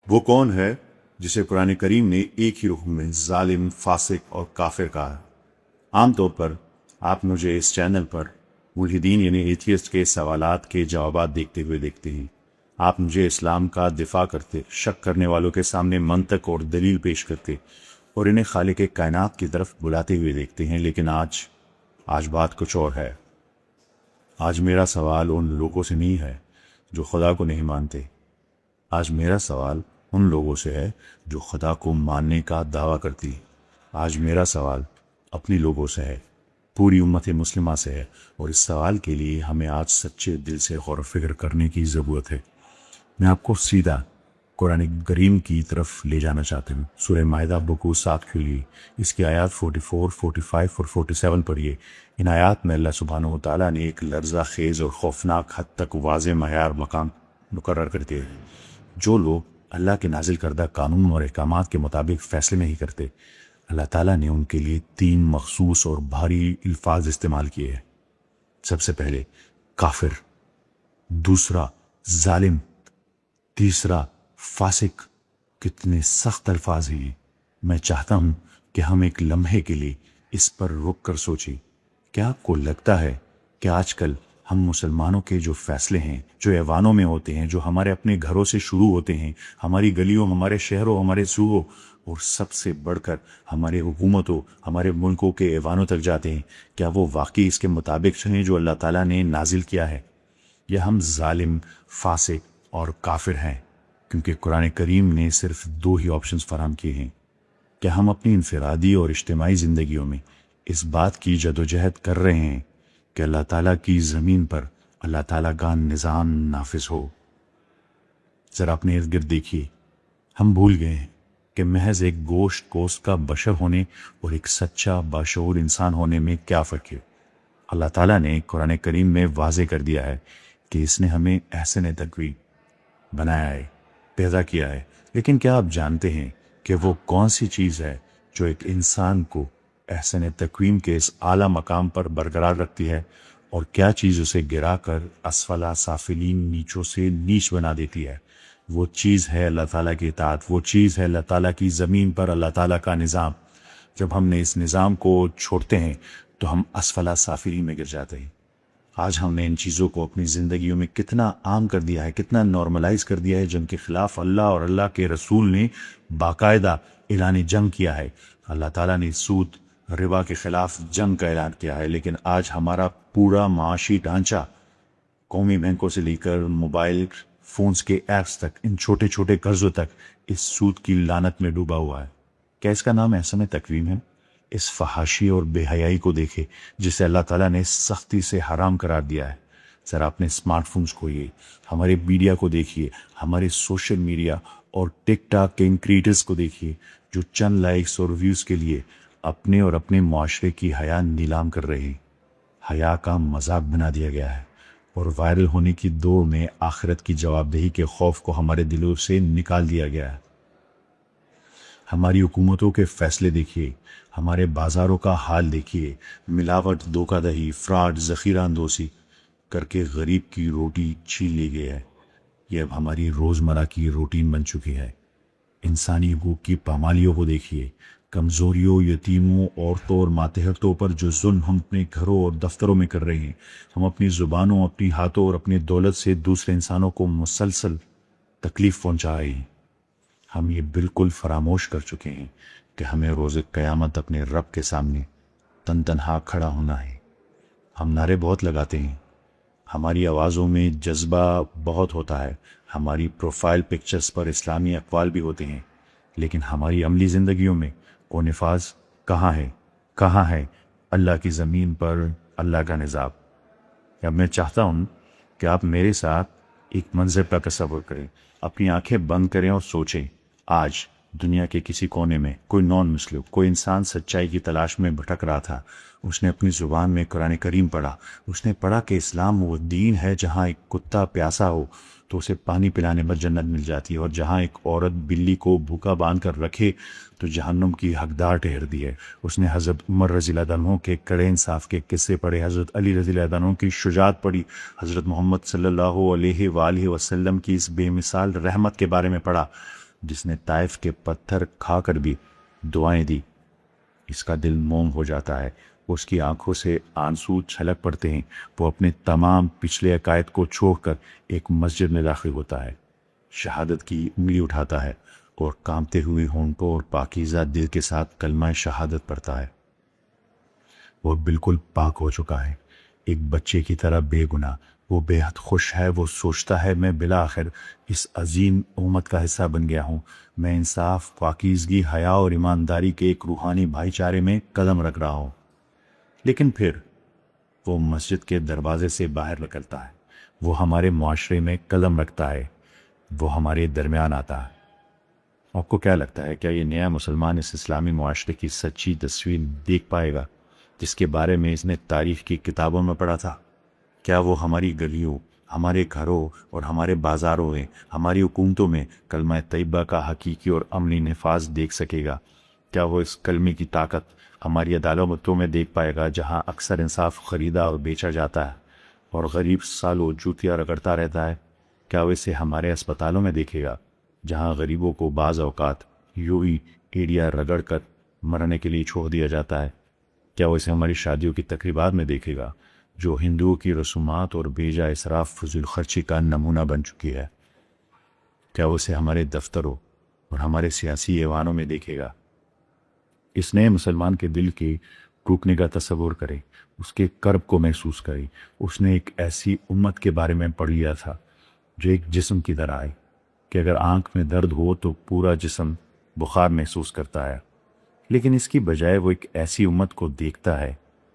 وہ کون ہے جسے قرآن کریم نے ایک ہی رخ میں ظالم، فاسق اور کافر کہا ہے؟ عام طور پر آپ مجھے اس چینل پر ملحدین یعنی ایتھیسٹ کے سوالات کے جوابات دیکھتے ہیں۔ آپ مجھے اسلام کا دفاع کرتے، شک کرنے والوں کے سامنے منطق اور دلیل پیش کرتے اور انہیں خالق کائنات کی طرف بلاتے ہوئے دیکھتے ہیں، لیکن آج بات کچھ اور ہے۔ آج میرا سوال ان لوگوں سے نہیں ہے جو خدا کو نہیں مانتے، آج میرا سوال ان لوگوں سے ہے جو خدا کو ماننے کا دعویٰ کرتی ہے۔ آج میرا سوال اپنی لوگوں سے ہے، پوری امت مسلمہ سے ہے، اور اس سوال کے لیے ہمیں آج سچے دل سے غور و فکر کرنے کی ضرورت ہے۔ میں آپ کو سیدھا قرآن کریم کی طرف لے جانا چاہتا ہوں۔ سورہ مائدہ بکو 7 کھولیے، اس کی آیات 44، 45 اور 47 پڑھیے۔ ان آیات میں اللہ سبحانہ و تعالیٰ نے ایک لرزہ خیز اور خوفناک حد تک واضح معیار مقام مقرر کر دیا ہے۔ جو لوگ اللہ کے نازل کردہ قانون اور احکامات کے مطابق فیصلے نہیں کرتے، اللہ تعالیٰ نے ان کے لیے 3 مخصوص اور بھاری الفاظ استعمال کیے ہیں۔ سب سے پہلے کافر، دوسرا ظالم، تیسرا فاسق۔ کتنے سخت الفاظ ہیں یہ۔ میں چاہتا ہوں کہ ہم ایک لمحے کے لیے اس پر رک کر سوچیں۔ کیا آپ کو لگتا ہے کہ آج کل ہم مسلمانوں کے جو فیصلے ہیں، جو ایوانوں میں ہوتے ہیں، جو ہمارے اپنے گھروں سے شروع ہوتے ہیں، ہماری گلیوں، ہمارے شہروں، ہمارے صوبوں اور سب سے بڑھ کر ہمارے حکومتوں، ہمارے ملکوں کے ایوانوں تک جاتے ہیں، کیا وہ واقعی اس کے مطابق ہیں جو اللہ تعالیٰ نے نازل کیا ہے؟ یا ہم ظالم، فاسق اور کافر ہیں کیونکہ قرآن کریم نے صرف 2 ہی آپشنز فراہم کیے ہیں؟ کیا ہم اپنی انفرادی اور اجتماعی زندگیوں میں اس بات کی جدوجہد کر رہے ہیں کہ اللہ تعالیٰ کی زمین پر اللہ تعالیٰ کا نظام نافذ ہو؟ ذرا اپنے ارد گرد دیکھیے، ہم بھول گئے ہیں کہ محض ایک گوشت پوست کا بشر ہونے اور ایک سچا باشعور انسان ہونے میں کیا فرق ہے۔ اللہ تعالیٰ نے قرآن کریم میں واضح کر دیا ہے کہ اس نے ہمیں احسن تقویم بنایا ہے، پیدا کیا ہے، لیکن کیا آپ جانتے ہیں کہ وہ کون سی چیز ہے جو ایک انسان کو احسن تقویم کے اس اعلیٰ مقام پر برقرار رکھتی ہے، اور کیا چیز اسے گرا کر اسفلا سافلین، نیچوں سے نیچ بنا دیتی ہے؟ وہ چیز ہے اللہ تعالیٰ کی اطاعت، وہ چیز ہے اللہ تعالیٰ کی زمین پر اللہ تعالیٰ کا نظام۔ جب ہم نے اس نظام کو چھوڑتے ہیں تو ہم اسفلا سافلین میں گر جاتے ہیں۔ آج ہم نے ان چیزوں کو اپنی زندگیوں میں کتنا عام کر دیا ہے، کتنا نارملائز کر دیا ہے، جن کے خلاف اللہ اور اللہ کے رسول نے باقاعدہ اعلان جنگ کیا ہے۔ اللہ تعالیٰ نے سود، ربا کے خلاف جنگ کا اعلان کیا ہے، لیکن آج ہمارا پورا معاشی ڈھانچہ، قومی بینکوں سے لے کر موبائل فونز کے ایپس تک، ان چھوٹے چھوٹے قرضوں تک اس سود کی لعنت میں ڈوبا ہوا ہے۔ کیا اس کا نام احسن تقویم ہے؟ اس فحاشی اور بے حیائی کو دیکھے جسے اللہ تعالیٰ نے سختی سے حرام قرار دیا ہے۔ ذرا اپنے اسمارٹ فونز کھوئیے، ہمارے میڈیا کو دیکھیے، ہمارے سوشل میڈیا اور ٹک ٹاک کے ان کریٹرز کو دیکھیے جو چند لائکس اور ویوز کے لیے اپنے اور اپنے معاشرے کی حیا نیلام کر رہے ہیں۔ حیا کا مذاق بنا دیا گیا ہے، اور وائرل ہونے کی دوڑ میں آخرت کی جواب دہی کے خوف کو ہمارے دلوں سے نکال دیا گیا ہے۔ ہماری حکومتوں کے فیصلے دیکھیے، ہمارے بازاروں کا حال دیکھیے، ملاوٹ، دھوکہ دہی، فراڈ، ذخیرہ اندوزی کر کے غریب کی روٹی چھین لی گئی ہے۔ یہ اب ہماری روزمرہ کی روٹین بن چکی ہے۔ انسانی حقوق کی پامالیوں کو دیکھیے، کمزوریوں، یتیموں، عورتوں اور ماتحتوں پر جو ظلم ہم اپنے گھروں اور دفتروں میں کر رہے ہیں۔ ہم اپنی زبانوں، اپنی ہاتھوں اور اپنی دولت سے دوسرے انسانوں کو مسلسل تکلیف پہنچا رہے ہیں۔ ہم یہ بالکل فراموش کر چکے ہیں کہ ہمیں روز قیامت اپنے رب کے سامنے تنہا کھڑا ہونا ہے۔ ہم نعرے بہت لگاتے ہیں، ہماری آوازوں میں جذبہ بہت ہوتا ہے، ہماری پروفائل پکچرز پر اسلامی اقوال بھی ہوتے ہیں، لیکن ہماری عملی زندگیوں میں وہ نفاذ کہاں ہے اللہ کی زمین پر اللہ کا نظام؟ اب میں چاہتا ہوں کہ آپ میرے ساتھ ایک منظر کا تصور کریں، اپنی آنکھیں بند کریں اور سوچیں۔ آج دنیا کے کسی کونے میں کوئی نان مسلم، کوئی انسان سچائی کی تلاش میں بھٹک رہا تھا۔ اس نے اپنی زبان میں قرآن کریم پڑھا، اس نے پڑھا کہ اسلام وہ دین ہے جہاں ایک کتا پیاسا ہو تو اسے پانی پلانے پر جنت مل جاتی ہے، اور جہاں ایک عورت بلی کو بھوکا باندھ کر رکھے تو جہنم کی حقدار ٹھہر دی ہے۔ اس نے حضرت عمر رضی اللہ عنہ کے کڑے انصاف کے قصے پڑھے، حضرت علی رضی اللہ عنہ کی شجاعت پڑھی، حضرت محمد صلی اللہ علیہ وآلہ وسلم کی اس بے مثال رحمت کے بارے میں پڑھا جس نے طائف کے پتھر کھا کر بھی دعائیں دی، اس کا دل موم ہو جاتا ہے، اس کی آنکھوں سے آنسو چھلک پڑتے ہیں، وہ اپنے تمام پچھلے عقائد کو چھوڑ کر ایک مسجد میں داخل ہوتا ہے، شہادت کی انگلی اٹھاتا ہے اور کانپتے ہوئے ہونٹوں اور پاکیزہ دل کے ساتھ کلمہ شہادت پڑھتا ہے۔ وہ بالکل پاک ہو چکا ہے، ایک بچے کی طرح بے گناہ، وہ بے حد خوش ہے، وہ سوچتا ہے میں بالآخر اس عظیم امت کا حصہ بن گیا ہوں، میں انصاف، پاکیزگی، حیا اور ایمانداری کے ایک روحانی بھائی چارے میں قدم رکھ رہا ہوں۔ لیکن پھر وہ مسجد کے دروازے سے باہر نکلتا ہے، وہ ہمارے معاشرے میں قدم رکھتا ہے، وہ ہمارے درمیان آتا ہے۔ آپ کو کیا لگتا ہے، کیا یہ نیا مسلمان اس اسلامی معاشرے کی سچی تصویر دیکھ پائے گا جس کے بارے میں اس نے تاریخ کی کتابوں میں پڑھا تھا؟ کیا وہ ہماری گلیوں، ہمارے گھروں اور ہمارے بازاروں میں، ہماری حکومتوں میں کلمہ طیبہ کا حقیقی اور عملی نفاذ دیکھ سکے گا؟ کیا وہ اس کلمے کی طاقت ہماری عدالتوں میں دیکھ پائے گا، جہاں اکثر انصاف خریدا اور بیچا جاتا ہے اور غریب سالوں جوتیاں رگڑتا رہتا ہے؟ کیا وہ اسے ہمارے اسپتالوں میں دیکھے گا، جہاں غریبوں کو بعض اوقات یوں ہی ایڑیاں رگڑ کر مرنے کے لیے چھوڑ دیا جاتا ہے؟ کیا وہ اسے ہماری شادیوں کی تقریبات میں دیکھے گا، جو ہندوؤں کی رسومات اور بیجا اسراف فضول خرچی کا نمونہ بن چکی ہے؟ کیا وہ اسے ہمارے دفتروں اور ہمارے سیاسی ایوانوں میں دیکھے گا؟ اس نئے مسلمان کے دل کے ٹوٹنے کا تصور کرے، اس کے کرب کو محسوس کرے۔ اس نے ایک ایسی امت کے بارے میں پڑھ لیا تھا جو ایک جسم کی طرح ہے کہ اگر آنکھ میں درد ہو تو پورا جسم بخار محسوس کرتا ہے، لیکن اس کی بجائے وہ ایک ایسی امت کو دیکھتا ہے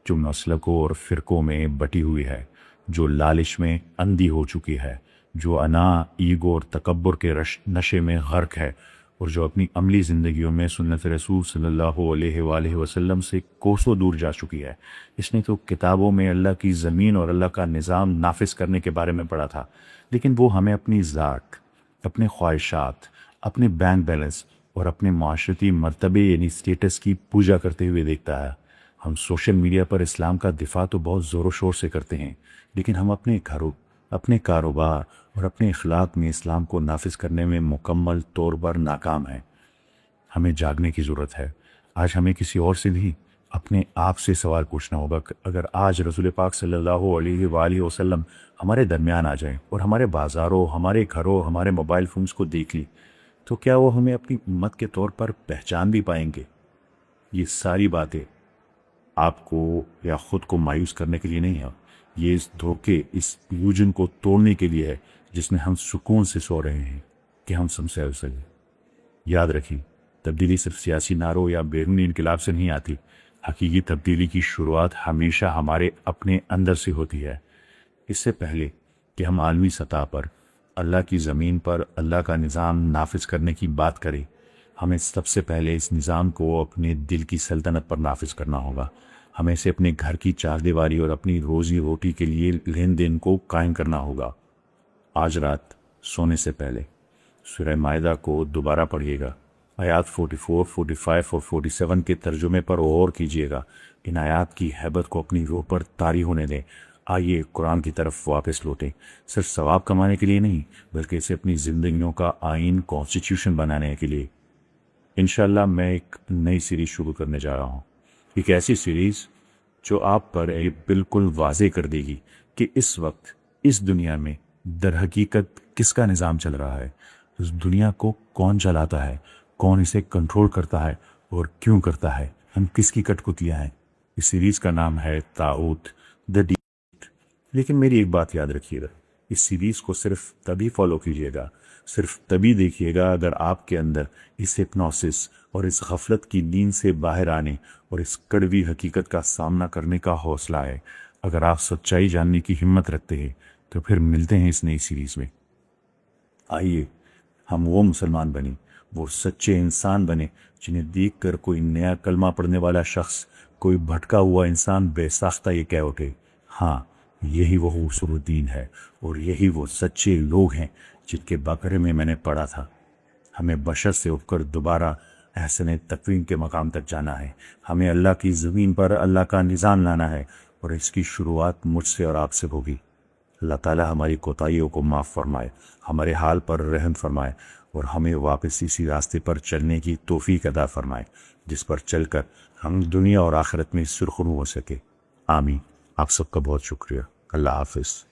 جو مسلکوں اور فرقوں میں بٹی ہوئی ہے، جو لالچ میں اندھی ہو چکی ہے، جو انا، ایگو اور تکبر کے نشے میں غرق ہے، اور جو اپنی عملی زندگیوں میں سنت رسول صلی اللہ علیہ وآلہ وسلم سے کوسوں دور جا چکی ہے۔ اس نے تو کتابوں میں اللہ کی زمین اور اللہ کا نظام نافذ کرنے کے بارے میں پڑھا تھا، لیکن وہ ہمیں اپنی ذات، اپنے خواہشات، اپنے بینک بیلنس اور اپنے معاشرتی مرتبے یعنی سٹیٹس کی پوجا کرتے ہوئے دیکھتا ہے۔ ہم سوشل میڈیا پر اسلام کا دفاع تو بہت زور و شور سے کرتے ہیں، لیکن ہم اپنے گھروں، اپنے کاروبار اور اپنے اخلاق میں اسلام کو نافذ کرنے میں مکمل طور پر ناکام ہیں۔ ہمیں جاگنے کی ضرورت ہے۔ آج ہمیں کسی اور سے نہیں، اپنے آپ سے سوال پوچھنا ہوگا کہ اگر آج رسول پاک صلی اللہ علیہ وآلہ وسلم ہمارے درمیان آ جائیں اور ہمارے بازاروں، ہمارے گھروں، ہمارے موبائل فونز کو دیکھ لی، تو کیا وہ ہمیں اپنی امت کے طور پر پہچان بھی پائیں گے؟ یہ ساری باتیں آپ کو یا خود کو مایوس کرنے کے لیے نہیں ہے، یہ اس دھوکے، اس الوژن کو توڑنے کے لیے ہے جس میں ہم سکون سے سو رہے ہیں کہ ہم سب سے سکیں۔ یاد رکھیں، تبدیلی صرف سیاسی نعروں یا بیرونی انقلاب سے نہیں آتی، حقیقی تبدیلی کی شروعات ہمیشہ ہمارے اپنے اندر سے ہوتی ہے۔ اس سے پہلے کہ ہم عالمی سطح پر اللہ کی زمین پر اللہ کا نظام نافذ کرنے کی بات کریں، ہمیں سب سے پہلے اس نظام کو اپنے دل کی سلطنت پر نافذ کرنا ہوگا۔ ہمیں اسے اپنے گھر کی چار دیواری اور اپنی روزی روٹی کے لیے لین دین کو قائم کرنا ہوگا۔ آج رات سونے سے پہلے سورہ مائدہ کو دوبارہ پڑھیے گا، آیات 44، 45 اور 47 کے ترجمے پر غور کیجیے گا۔ ان آیات کی ہیبت کو اپنی روح پر طاری ہونے دیں۔ آئیے قرآن کی طرف واپس لوٹیں، صرف ثواب کمانے کے لیے نہیں، بلکہ اسے اپنی زندگیوں کا آئین، کانسٹیٹیوشن بنانے کے لیے۔ انشاءاللہ میں ایک نئی سیریز شروع کرنے جا رہا ہوں، ایک ایسی سیریز جو آپ پر بالکل واضح کر دے گی کہ اس وقت اس دنیا میں در حقیقت کس کا نظام چل رہا ہے، اس دنیا کو کون چلاتا ہے، کون اسے کنٹرول کرتا ہے اور کیوں کرتا ہے، ہم کس کی کٹپتلیاں ہیں۔ اس سیریز کا نام ہے طاغوت، دی ڈیپ۔ لیکن میری ایک بات یاد رکھیے گا، اس سیریز کو صرف تبھی فالو کیجیے گا، صرف تبھی دیکھیے گا اگر آپ کے اندر اس ہپنوسس اور اس غفلت کی نیند سے باہر آنے اور اس کڑوی حقیقت کا سامنا کرنے کا حوصلہ ہے۔ اگر آپ سچائی جاننے کی ہمت رکھتے ہیں تو پھر ملتے ہیں اس نئی سیریز میں۔ آئیے ہم وہ مسلمان بنیں، وہ سچے انسان بنیں جنہیں دیکھ کر کوئی نیا کلمہ پڑھنے والا شخص، کوئی بھٹکا ہوا انسان بے ساختہ یہ کہہ اٹھے، ہاں یہی وہ حسن الدین ہے اور یہی وہ سچے لوگ ہیں جن کے بارے میں نے پڑھا تھا۔ ہمیں بشر سے اٹھ کر دوبارہ احسن تقویم کے مقام تک جانا ہے۔ ہمیں اللہ کی زمین پر اللہ کا نظام لانا ہے اور اس کی شروعات مجھ سے اور آپ سے ہوگی۔ اللہ تعالی ہماری کوتاہیوں کو معاف فرمائے، ہمارے حال پر رحم فرمائے اور ہمیں واپس اسی راستے پر چلنے کی توفیق عطا فرمائے جس پر چل کر ہم دنیا اور آخرت میں سرخرو ہو سکے۔ آمین۔ آپ سب کا بہت شکریہ۔ اللہ حافظ۔